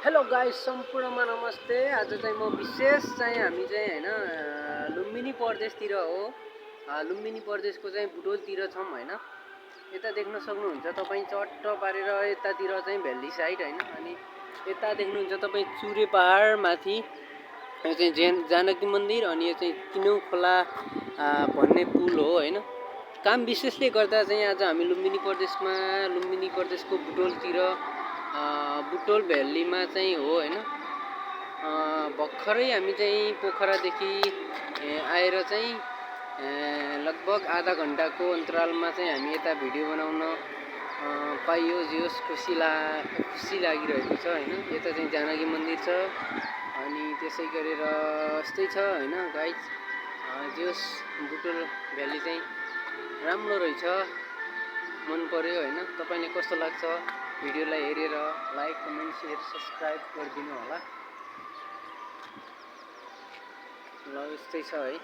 Hello guys, सम्पूर्णमा नमस्ते। आज चाहिँ म विशेष चाहिँ हामी चाहिँ हैन लुम्बिनी प्रदेशतिर हो। लुम्बिनी प्रदेशको चाहिँ बुटोलतिर छौँ हैन। यता देख्न सक्नुहुन्छ तपाईँ चट्ट पारेर यतातिर चाहिँ भ्याली साइड हैन। अनि यता देख्नुहुन्छ तपाईँ चुरे पहाड माथि यो चाहिँ जानकी मन्दिर अनि यो चाहिँ किनौ खोला भन्ने पुल हो हैन। काम विशेषले गर्दा चाहिँ आज हामी लुम्बिनी प्रदेशको बुटोलतिर बुटोल भ्यालीमा चाहिँ हो हैन। भर्खरै हामी चाहिँ पोखरादेखि आएर चाहिँ लगभग आधा घन्टाको अन्तरालमा चाहिँ हामी यता भिडियो बनाउन पाइयो। जोस् खुसी लागिरहेको छ हैन। यता चाहिँ जानकी मन्दिर छ अनि त्यसै गरेर यस्तै छ हैन गाइज। जोस् बुटोल भ्याली चाहिँ राम्रो रहेछ, मन पर्यो हैन। तपाईलाई कस्तो लाग्छ भिडियोलाई हेरेर लाइक कमेन्ट शेयर सब्स्क्राइब गरिदिनु होला। ल यस्तै छ है।